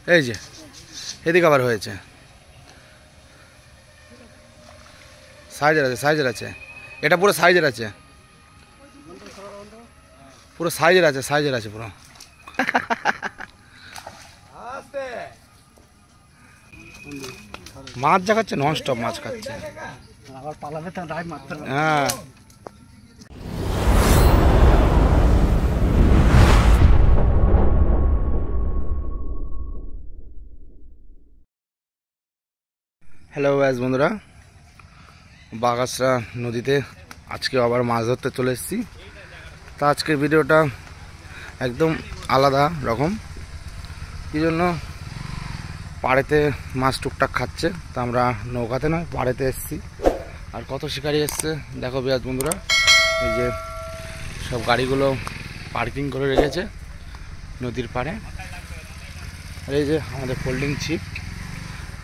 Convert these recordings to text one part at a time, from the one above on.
এই যে এদিকে আবার হয়েছে, সাইজের আছে, সাইজের আছে, এটা পুরো সাইজের আছে, পুরো সাইজের আছে, সাইজের আছে পুরো। মাছ যা খাচ্ছে নন স্টপ মাছ খাচ্ছে। হ্যাঁ হ্যালো গাইস বন্ধুরা, বাগাসরা নদীতে আজকে আবার মাছ ধরতে চলে এসেছি। তা আজকের ভিডিওটা একদম আলাদা রকম, কি জন্য পাড়েতে মাছ টুকটাক খাচ্ছে, তা আমরা নৌকাতে নয় পাড়েতে এসেছি। আর কত শিকারি এসছে দেখো বিয়াস বন্ধুরা, এই যে সব গাড়িগুলো পার্কিং করে রেখেছে নদীর পাড়ে। আর এই যে আমাদের ফোল্ডিং ছিপ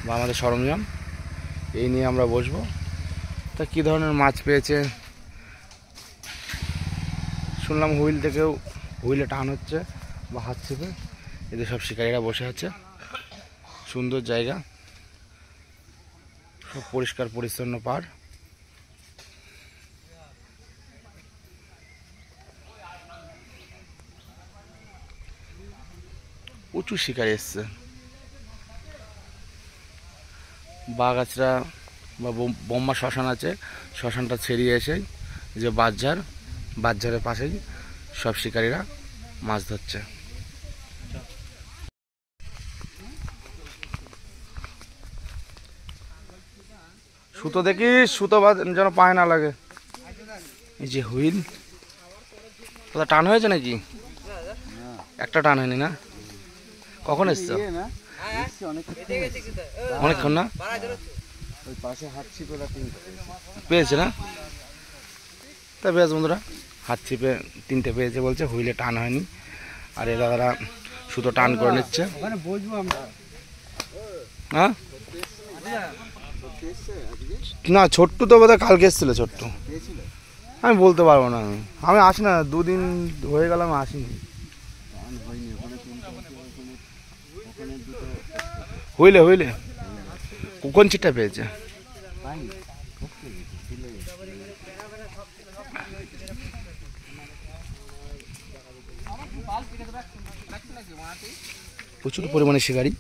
বা আমাদের সরঞ্জাম, এই নিয়ে আমরা বসবো। তা কী ধরনের মাছ পেয়েছে শুনলাম, হুইল থেকেও হুইলে টান হচ্ছে বা হাত ছিপে। এদের সব শিকারীরা বসে আছে, সুন্দর জায়গা, সব পরিষ্কার পরিচ্ছন্ন পাড়। প্রচুর শিকারী এসছে। বাগাছড়া বা বোম্মা শ্মশান আছে, শ্মশানটা ছেড়িয়ে এসে যে বাঁশঝাড়ের পাশেই সব শিকারীরা মাছ ধরছে। সুতো দেখি, সুতো যেন পায়ে না লাগে। এই যে হুইল, কোথা টান হয়েছে নাকি? একটা টান হয়নি না? কখন এসছো? অনেকক্ষণ না পেয়েছে না? তা বেশ বন্ধুরা, হাত ছিপে 3টে পেয়েছে বলছে, হুইলে টান হয়নি। আর এরা তারা সুতো টান করে নিচ্ছে। হ্যাঁ না, ছোট্টু তো বোধহয় কালকে এসেছিল। ছোট্টু আমি বলতে পারবো না, আমি আসি না, 2 দিন হয়ে গেল আমি আসিনি। হুইলে হুইলে কোন চিটটা পেয়েছে? প্রচুর পরিমাণে শিকারি।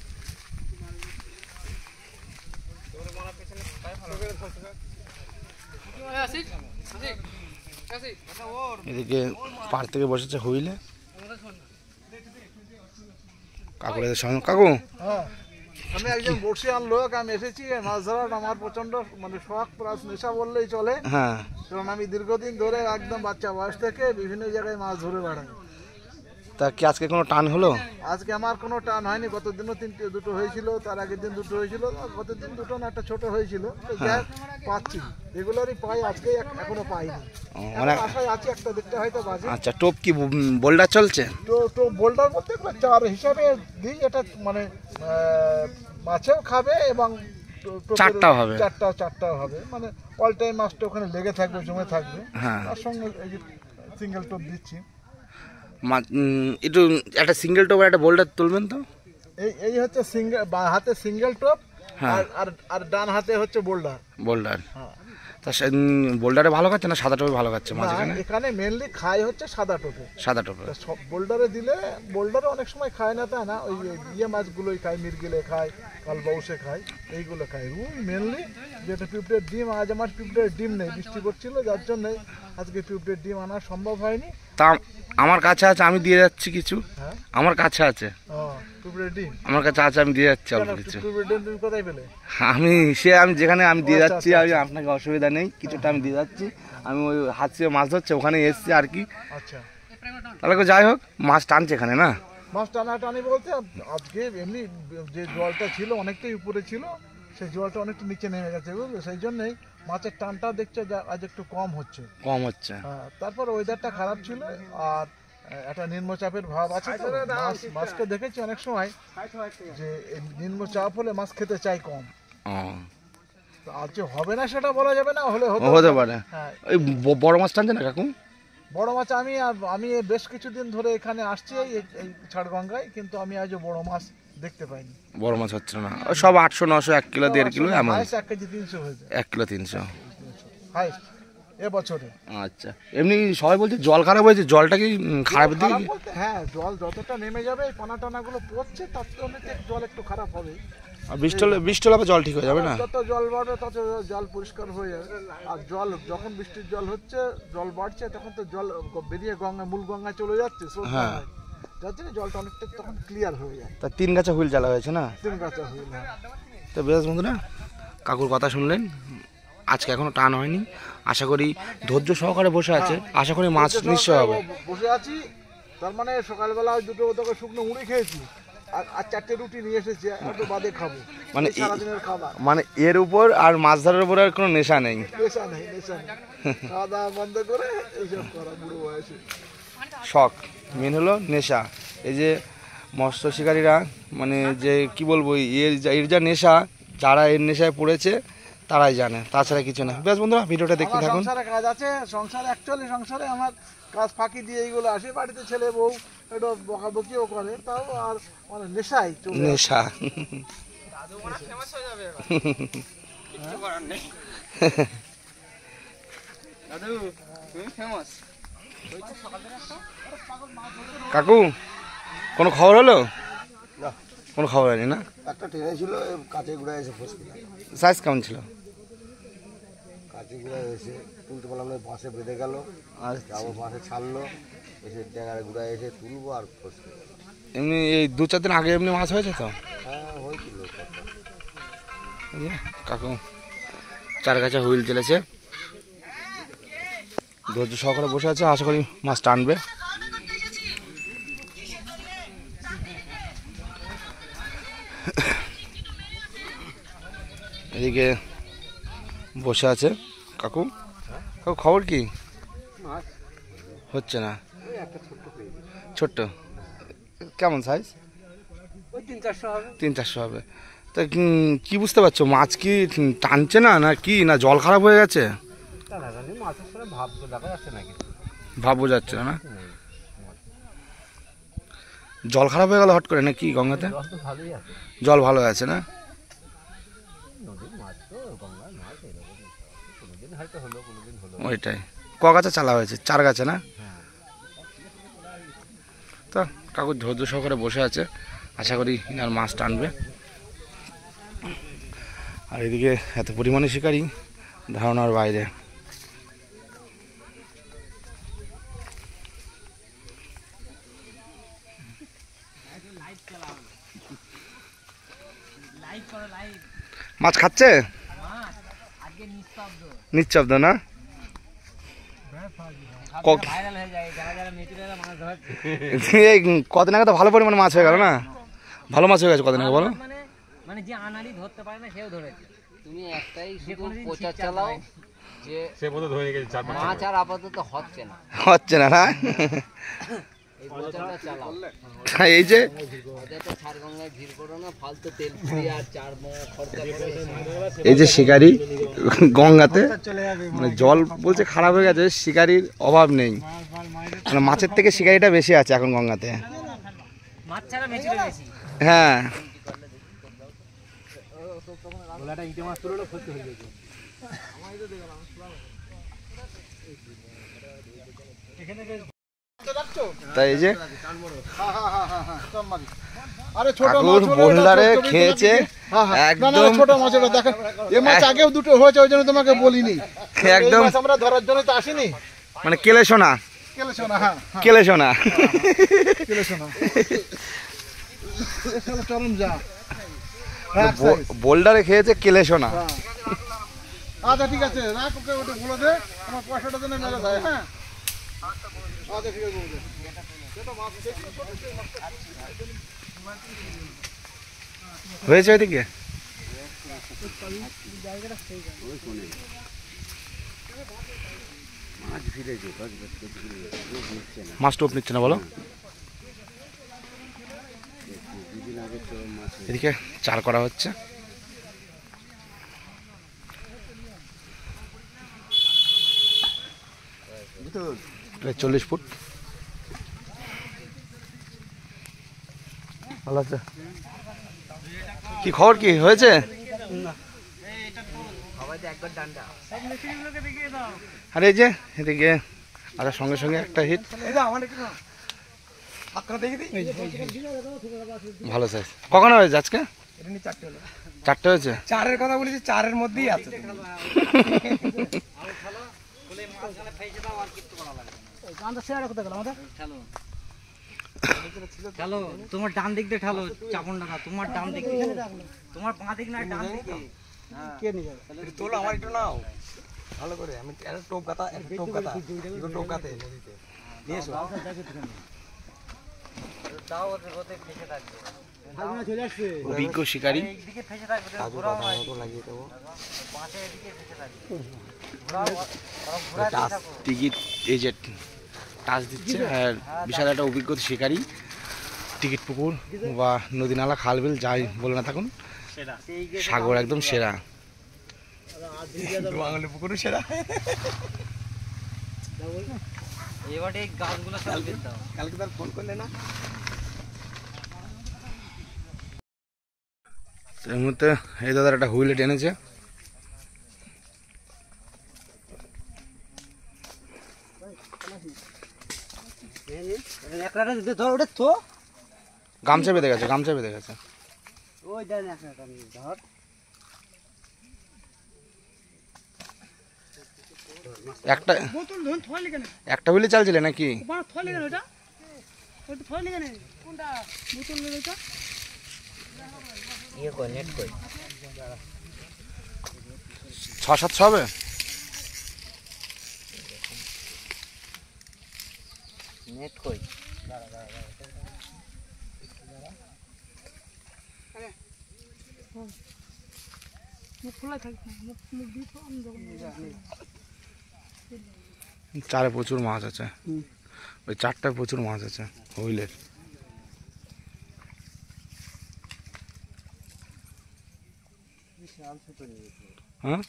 এদিকে পাড় থেকে বসেছে হুইলে কাকুরের সঙ্গে। কাকু, আমি একজন বর্ষিয়ান লোক, আমি এসেছি মাছ ধরার। আমার প্রচন্ড শখ প্লাস নেশা বললেই চলে। হ্যাঁ, কারণ আমি দীর্ঘদিন ধরে একদম বাচ্চা বয়স থেকে বিভিন্ন জায়গায় মাছ ধরে বেড়াই। তা কি আজকে কোনো টান হলো? আজকে আমার কোনো টান হয়নি। গতদিনও 2টো হয়েছিল, তার আগের দিন 2টো হয়েছিল, গতদিন 2টো না একটা ছোট হয়েছিল। পাচ্ছি রেগুলারই পাই, আজকে এখনো পাইনি। আশায় আছি একটা দেখতে হয়তো বাজে। আচ্ছা, টোপ কি বোল্ডার চলছে? তো বোল্ডার বলতে চার হিসাবে দিই, এটা মাছেও খাবে এবং চারটাও হবে, অল টাইম মাছটা ওখানে লেগে থাকবে, জমে থাকবে। হ্যাঁ, তার সঙ্গে এই যে সিঙ্গেল টোপ দিচ্ছি। একটু একটা সিঙ্গেল টোপ একটা বোল্ডার তুলবেন তো। এই হচ্ছে সিঙ্গেল, বাঁ হাতে সিঙ্গেল টোপ, আর ডান হাতে হচ্ছে বোল্ডার। হ্যাঁ, তা বোল্ডারে ভালো খাচ্ছে না সাদা টোপে ভালো খাচ্ছে মাছ? এখানে মেনলি খায় হচ্ছে সাদা টোপে। বোল্ডারে দিলে, বোল্ডারে অনেক সময় খায় না, তা না, ওই মাছগুলোই খায়, মিরগিলে খায়, কালবাউসে খায়, এইগুলো খায় মেনলি। যেটা পিঁপড়ের ডিম, আজ আমার পিঁপড়ের ডিম নেই, বৃষ্টি পড়ছিল যার জন্য আজকে পিঁপড়ের ডিম আনা সম্ভব হয়নি। তা আমার কাছে আছে, আমি দিয়ে যাচ্ছি কিছু। হ্যাঁ, আমার কাছে আছে পিঁপড়ের ডিম, আমার কাছে আছে, আমি দিয়ে যাচ্ছি অল্প কিছু। পিঁপড়ের ডিম তুমি কোথায় পেলে? আমি যেখানে আমি দিয়ে যাচ্ছি, আমি আপনাকে অসুবিধা নেই, কিছুটা আমি দিয়ে যাচ্ছি। আমি ওই হাত ছিপে মাছ ধরছে ওখানে এসছি আর কি। আচ্ছা, তাহলে যাই হোক, মাছ টানছে এখানে না? মাছ টানাটানি বলতে আজকে এমনি যে জলটা ছিল অনেকটাই উপরে ছিল, সেই জলটা অনেকটা নিচে নেমে গেছে, বুঝলে? সেই জন্যই মাছের টানটা দেখছে আজ একটু কম হচ্ছে। তারপর ওয়েদারটা খারাপ ছিল, আর একটা নিম্নচাপের ভাব আছে। মাছকে দেখেছি অনেক সময় যে নিম্নচাপ হলে মাছ খেতে চাই কম। আজ যে হবে না সেটা বলা যাবে না, হতে পারে। ওই বড় মাছ টানছে না কাকু? বড় মাছ আমি বেশ কিছুদিন ধরে এখানে আসছি এই ছাড়গঙ্গায়, কিন্তু আমি আজও বড় মাছ দেখতে পাইনি। বড় মাছ হচ্ছে না, ওই সব 800 900 1 কিলো 1.5 কিলো এমন। 1 কেজি 300 হয়েছে, 1 কিলো 300 হাইস্ট এবছরে। আচ্ছা, এমনি সবাই বলছে জল খারাপ হয়েছে, জলটা কি খারাপ দিকে? হ্যাঁ, জল যতটা নেমে যাবে এই পানা টানাগুলো পড়ছে, তার জন্য জল একটু খারাপ হবে। আর বৃষ্টি হলে আবার জল ঠিক হয়ে যাবে না? যত জল বাড়বে তত জল পরিষ্কার হয়ে যাবে। আর জল যখন বৃষ্টির জল হচ্ছে, জল বাড়ছে, তখন তো জল বেরিয়ে মূল গঙ্গায় চলে যাচ্ছে। হ্যাঁ, যার জন্য জলটা অনেকটা তখন ক্লিয়ার হয়ে যায়। তা 3 গাছা হুইল জ্বালা হয়েছে না? 3 গাছা হুইল। তো বেশ বন্ধুরা, কাকুর কথা শুনলেন, আজকে এখনো টান হয়নি, আশা করি ধৈর্য সহকারে বসে আছে, আশা করি মাছ নিশ্চয় হবে। বসে আছি, তার মানে সকালবেলা 2 শুকনো মুড়ি খেয়েছি, আর 4টে রুটি নিয়ে এসেছি, একটু বাদে খাবো, মানে সারাদিনের খাবার। মানে এর উপর আর মাছ ধরার উপর আর কোনো নেশা নেই। নেশা নেই। খাওয়া দাওয়া বন্ধ করে এইসব করা বুড়ো বয়সে। শখ মেন হলো নেশা। এই যে মৎস্য শিকারীরা, মানে যে কি বলবো, এর যা নেশা, যারা এর নেশায় পড়েছে তারাই জানে, তাছাড়া কিছু না। বেশ বন্ধুরা, ভিডিওটা দেখতে থাকুন। সংসারে কাজ আছে, সংসারে আমার কাজ ফাঁকি দিয়ে এইগুলো আসে। বাড়িতে ছেলে বউ একটু বকাবকিও করে, তাও আর মানে নেশাই নেশা। কাকু, কোনো খবর হলো? কোনো খবর হয়নি না? একটা ট্রেনে ছিল, কাছে ঘুরে এসে ফসকে। সাইজ কেমন ছিল? কাছে ঘুরে এসে তুলতে পারলাম না, বাসে বেঁধে গেল, আবার বাসে ছাড়লো, এসে জায়গায় ঘুরে এসে তুলবো আর ফসকে। এমনি এই 2-4 দিন আগে এমনি মাছ হয়েছে তো? হ্যাঁ, হয়েছিল। কাকু 4 গাছা হুইল চলেছে, ধৈর্য সহকারে বসে আছে, আশা করি মাছ টানবে। এদিকে বসে আছে কাকু। কাকু খবর কি? হচ্ছে না? ছোট্ট কেমন সাইজ? 300-400 হবে। তা কি বুঝতে পারছো, মাছ কি টানছে না, না কি, না জল খারাপ হয়ে গেছে? ভাব বোঝাচ্ছে না? জল খারাপ হয়ে গেল হট করে নাকি গঙ্গাতে? জল ভালো আছে না? ওইটাই। ক গাছা চালা হয়েছে? 4 গাছা না? তা কাকু ধৈর্য সহকারে বসে আছে, আশা করি আর মাছ টানবে। আর এদিকে এত পরিমাণে শিকারি, ধারণার বাইরে। মাছ খাচ্ছে নিঃশব্দ না? কদিন আগে তো ভালো পরিমাণে মাছ হয়ে গেল না? ভালো মাছ হয়ে গেছে কদিন আগে, বলো? মানে যে আনাড়ি ধরতে পারে না সেও ধরেছে। তুমি একটাই শুধু প্রচার চালাও যে সে বলে ধরে গেছে, মাছ আর আপাতত হচ্ছে না, না? এই প্রচারটা চালাও। এই যে ছাড়গঙ্গায় ভিড় করো না, ফালতু তেল পুড়ি আর চার খরচা করে। এই যে শিকারি গঙ্গাতে, মানে জল বলছে খারাপ হয়ে গেছে, শিকারির অভাব নেই, মানে মাছের থেকে শিকারিটা বেশি আছে এখন গঙ্গাতে। মাছ ছাড়া মেচুরে বেশি। হ্যাঁ, তাই এই যে বোল্ডারে খেয়েছে একদম। ছোট মাছ দেখেন, এই মাছ আগেও 2টো হয়েছে, ওই জন্য তোমাকে বলিনি। একদম আমরা ধরার জন্য তো আসিনি, মানে কেলে সোনা। চরম যা বোল্ডারে খেয়েছে কেলে সোনা। আচ্ছা ঠিক আছে, রাখ, ওকে ওটা বলে দে, আমার পয়সাটা যেন মেরে দেয়। হ্যাঁ, আচ্ছা ঠিক আছে। হয়েছে ওইদিকে মাছ টোপ নিচ্ছে না, বলো? এদিকে চার করা হচ্ছে। 40 ফুট ভালো আছে। কি খবর, কি হয়েছে? আরে এই যে এদিকে আরে সঙ্গে সঙ্গে একটা হিট, ভালো সাইজ। কখন হয়েছে আজকে? 4টে হয়েছে। 4-এর কথা বলেছি, 4-এর মধ্যেই আছে। চলো তোমার ডান দিক দিয়ে ঠালো, চাপন না, তোমার ডান দিক দিয়ে, তোমার বাঁ দিক না ডান দিকে। তোলো আমার একটু নাও ভালো করে, আমি একটা টোপ গাতা, টোপ গাতে নদীতে নিয়ে এসো। দাও ওতে ওতে ফেসে থাকবে, অভিজ্ঞ শিকারী। এইদিকে ফেসে থাকবে, ঘোরাও লাগিয়ে দেবো। পাশে এদিকে ফেসে থাকবে, ঘোরাও ঘোরা থাকো। টিকিট এই যে টাচ দিচ্ছে, আর বিশাল একটা অভিজ্ঞ শিকারী। টিকিট পুকুর বা নদী নালা খাল বিল যাই বলে না থাকুন, সাগর একদম সেরা। পুকুরও সেরা। এবারে এই গাছগুলো সব বের দাও। কালকে তার ফোন করলে না? এই মুহূর্তে এই দাদার একটা হুইলে টেনেছে। গামছা বেঁধে গেছে, গামছা বেঁধে গেছে। একটা একটা হুইলে চালছিলে নাকি? 600-700 হবে। নেট কই? চারে প্রচুর মাছ আছে, ওই 4টায় প্রচুর মাছ আছে হুইলের। হ্যাঁ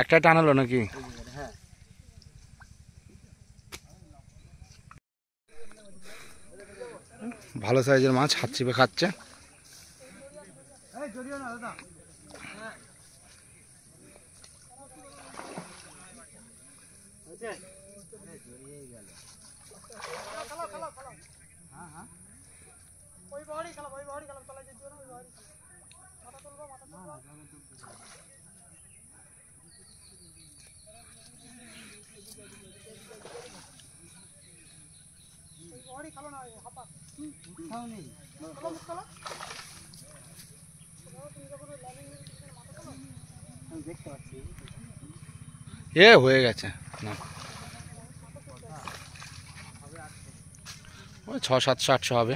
একটা টানালো নাকি? ভালো সাইজের মাছ হাত চিপে খাচ্ছে। এ হয়ে গেছে না, ওই 600-700-800 হবে।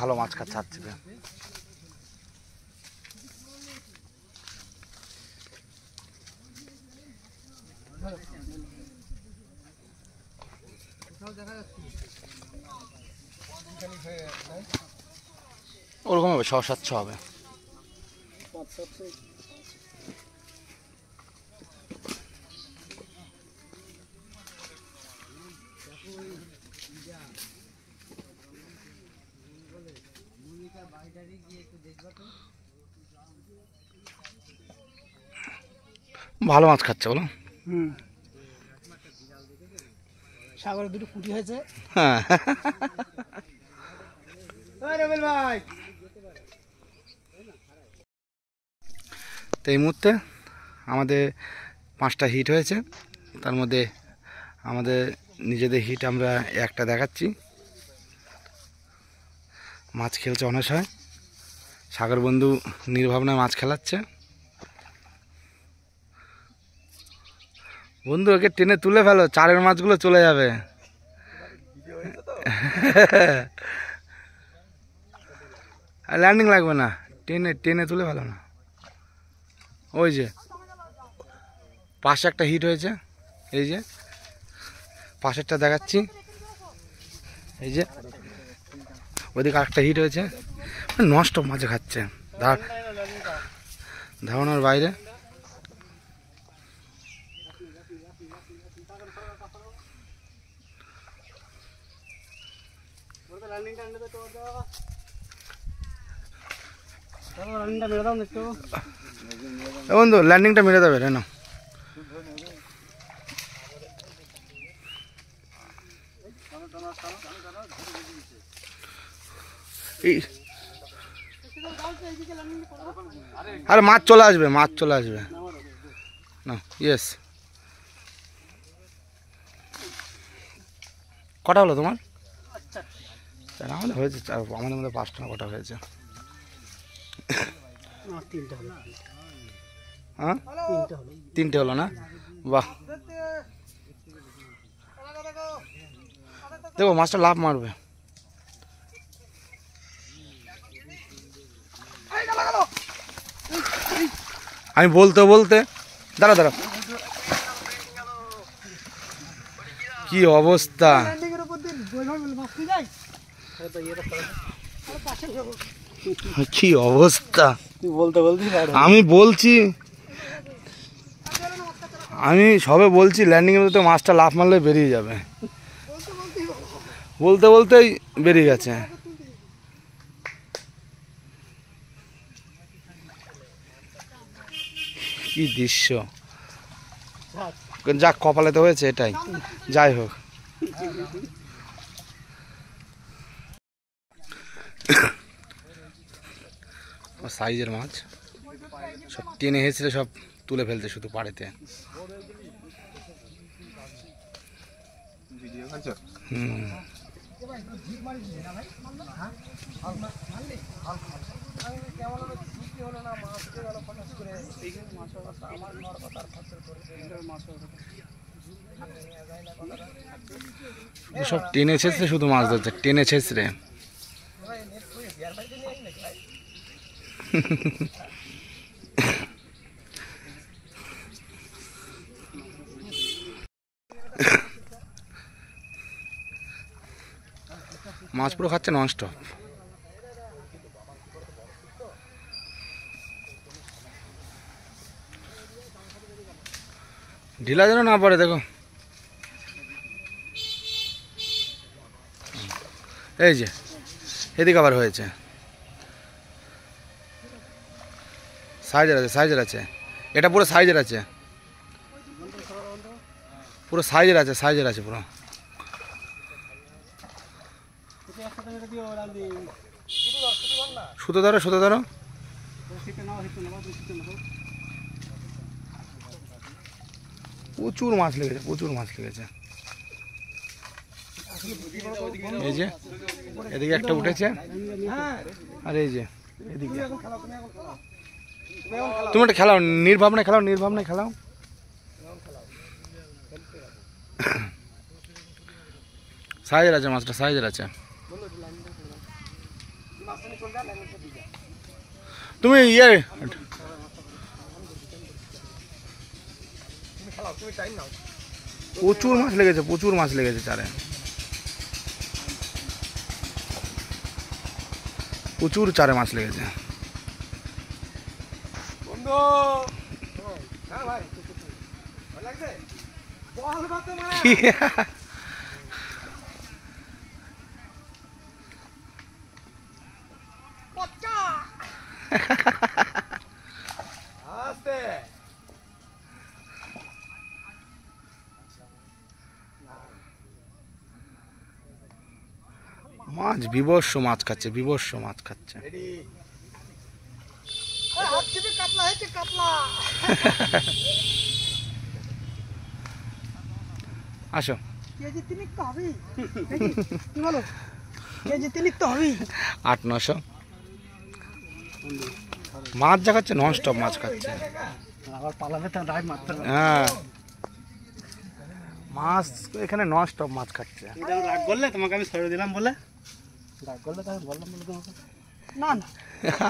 ভালো মাছ খাচ্ছে হাত চিপে। ওরকম হবে, 600-700 হবে। ভালো মাছ খাচ্ছে বলো। সাগরে দুটো কুটি হয়েছে। হ্যাঁ তো এই মুহূর্তে আমাদের 5টা হিট হয়েছে, তার মধ্যে আমাদের নিজেদের হিট আমরা একটা দেখাচ্ছি। মাছ খেলছে অনাশয়, সাগর বন্ধু নির্ভাবনায় মাছ খেলাচ্ছে। বন্ধু ওকে টেনে তুলে ফেলো, চারের মাছগুলো চলে যাবে। ল্যান্ডিং লাগবে না, টেনে টেনে তুলে ফেলো না। ওই যে পাশে একটা হিট হয়েছে, এই যে পাশেরটা দেখাচ্ছি। এই যে ওইদিকে আরেকটা হিট হয়েছে, নষ্ট মাছ খাচ্ছে, ধারণার বাইরে। বন্ধু ল্যান্ডিংটা মেরে দেবে রে না। আরে মাছ চলে আসবে, মাছ চলে আসবে না। ইয়েস, কটা হলো তোমার? আমাদের হয়েছে আমাদের মধ্যে 5টা কটা হয়েছে। হ্যাঁ 3টে হলো না? বাহ, দেখো মাছটা লাফ মারবে। আমি বলতে বলতে দাঁড়া দাঁড়া, কি অবস্থা, কি অবস্থা। আমি বলছি, আমি সবে বলছি ল্যান্ডিং এর তো মাছটা লাফ মারলে বেরিয়ে যাবে, বলতে বলতেই বেরিয়ে গেছে। কি দৃশ্য, যাক কপালে তো হয়েছে এটাই, যাই হোক। সাইজের মাছ সব টেনে হেঁচড়ে সব তুলে ফেলতে শুধু পাড়েতে। সব টেনে ছেঁচড়ে শুধু মাছ ধরছে, টেনে ছেঁচড়ে। মাছ পুরো খাচ্ছে ননস্টপ। ঢিলা যেন না পড়ে, দেখো এই যে এদিকে আবার হয়েছে। সাইজের আছে, সাইজের আছে, এটা পুরো সাইজের আছে, পুরো সাইজের আছে, সাইজের আছে পুরো। সুতো ধরো, সুতো ধরো। প্রচুর মাছ লেগেছে, প্রচুর মাছ লেগেছে। এই যে এদিকে একটা উঠেছে, আর এই যে এদিকে। তুমি একটা খেলাও, নির্ভাবনায় খেলাও, নির্ভাবনায় খেলাও। সাইজের আছে মাছটা, সাইজের আছে। তুমি ইয়ে প্রচুর মাছ লেগেছে, প্রচুর মাছ লেগেছে চারে, প্রচুর চারে মাছ লেগেছে। মাছ বিবর্ষ মাছ খাচ্ছে, বিবর্ষ মাছ খাচ্ছে। আসো, 800-900 মাছ যা খাচ্ছে, নন স্টপ মাছ খাচ্ছে। হ্যাঁ, মাছ এখানে নন স্টপ মাছ খাচ্ছে। রাগ করলে তোমাকে আমি ছেড়ে দিলাম বলে, রাগ করলে তাহলে বললাম বলে তোমাকে না না।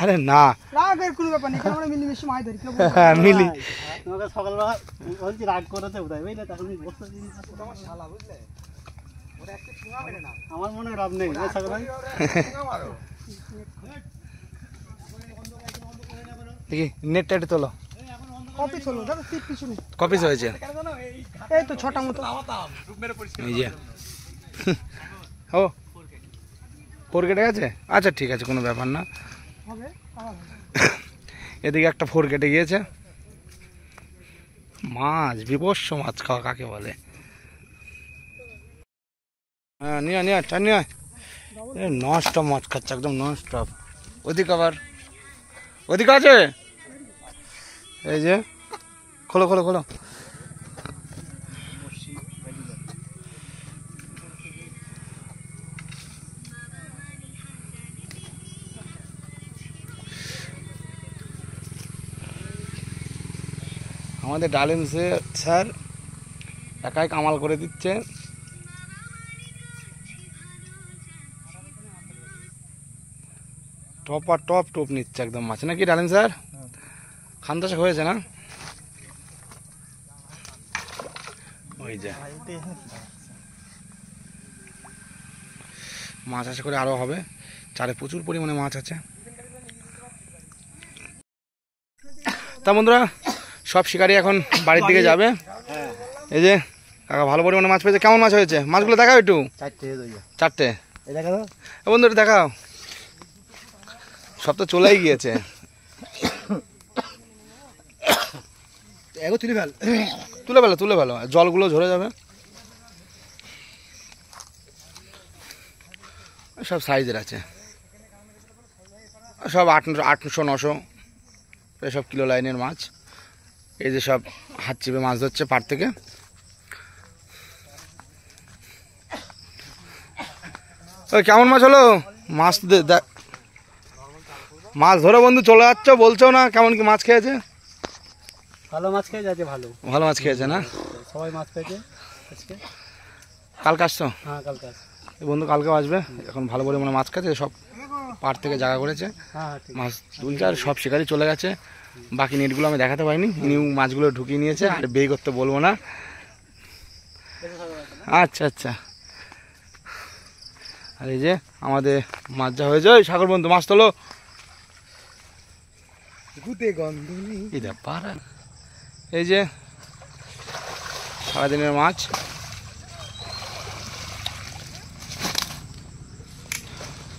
আরে না, রাগের কোনো ব্যাপার নেই, আমরা মিলেমিশে মাছ ধরি। মিলি তোমাকে সকালবেলা বলছি রাগ করেছে বোধ হয়, বুঝলে, তখন বসতে দিন শালা, বুঝলে। আমার মনে হয় লাভ নেই দেখি নেটটা একটু তোলো। কপিস হলো দাদা, তীর পিছনে কপিস হয়েছে এই তো ছটা মতো। এই যে ও 4 কেটে গেছে, আচ্ছা ঠিক আছে কোনো ব্যাপার না। হবে এদিকে একটা 4 কেটে গিয়েছে। মাছ বিভৎস মাছ খাওয়া কাকে বলে। হ্যাঁ নিয়ে নিয়ে টান নিয়ে নন স্টপ মাছ খাচ্ছে, একদম নন স্টপ। ওদিকে আবার ওদিকে আছে, এই যে খোলো খোলো খোলো। আমাদের ডালিম স্যার একাই কামাল করে দিচ্ছে। টপ আর টপ টোপ নিচ্ছে একদম মাছ, নাকি ডালিম স্যার? খান্দাসা হয়েছে না? ওই যে মাছ আশা করে আরো হবে, চারে প্রচুর পরিমাণে মাছ আছে। তা বন্ধুরা সব শিকারি এখন বাড়ির দিকে যাবে। এই যে কাকা ভালো পরিমাণে মাছ পেয়েছে। কেমন মাছ হয়েছে মাছগুলো দেখাও একটু। 4টে বন্ধুরা দেখাও। সব তো চলেই গিয়েছে। তুলে ফেলো তুলে ফেলো, জলগুলো ঝরে যাবে। সব সাইজের আছে, সব 800-900 এসব কিলো লাইনের মাছ। এই যে সব হাত চিপে মাছ ধরছে পাড় থেকে। ওই কেমন মাছ হলো? মাছ মাছ ধরে বন্ধু চলে যাচ্ছ, বলছো না কেমন কি মাছ খেয়েছে? ভালো মাছ খেয়ে যাচ্ছে, ভালো ভালো মাছ খেয়েছে না? সবাই মাছ পেয়েছে আজকে। কালকে আসছো? হ্যাঁ কালকে এই বন্ধু কালকেও আসবে। এখন ভালো পরিমাণে মাছ খাচ্ছে, সব পাড় থেকে জায়গা করেছে, হ্যাঁ মাছ তুলছে। আর সব শিকারি চলে গেছে, বাকি নেটগুলো আমি দেখাতে পারিনি। নিউ মাছগুলো ঢুকিয়ে নিয়েছে, আর বে করতে বলবো না। আচ্ছা আচ্ছা। আর এই যে আমাদের মাছ যা হয়েছে, ওই সাগর বন্ধু মাছ তোলো। এই যে সারাদিনের মাছ।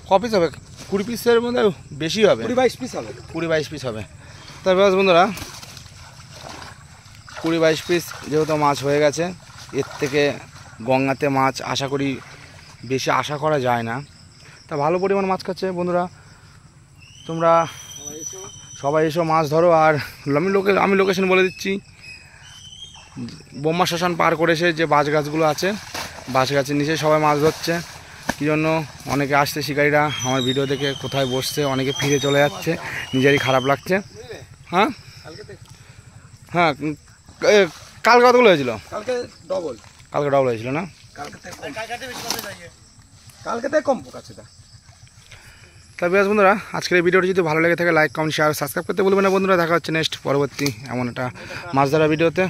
ক পিস হবে? 20 পিসের মধ্যে বেশি হবে, 20-22 পিস হবে। 20-22 পিস হবে। তবে বন্ধুরা 20-22 পিস যেহেতু মাছ হয়ে গেছে, এর থেকে গঙ্গাতে মাছ আশা করি বেশি আশা করা যায় না। তা ভালো পরিমাণ মাছ খাচ্ছে বন্ধুরা। তোমরা সবাই এসো মাছ ধরো। আর আমি লোকেশন বলে দিচ্ছি, বোম্মা শ্মশান পার করে এসে যে বাঁশ গাছগুলো আছে, বাঁশ গাছের নিচে সবাই মাছ ধরছে। কী জন্য অনেকে আসছে শিকারীরা আমার ভিডিও দেখে, কোথায় বসছে, অনেকে ফিরে চলে যাচ্ছে, নিজেরই খারাপ লাগছে। হ্যাঁ হ্যাঁ কালকে কতগুলো হয়েছিল? কালকে ডবল হয়েছিল না? কালকে কম পোকাচ্ছে। তবে বেশ বন্ধুরা আজকের এই ভিডিওটি যদি ভালো লেগে থাকে লাইক কমেন্ট শেয়ার সাবস্ক্রাইব করতে বলবেন না বন্ধুরা। দেখা হচ্ছে নেক্সট পরবর্তী এমন একটা মাছ ধরা ভিডিওতে।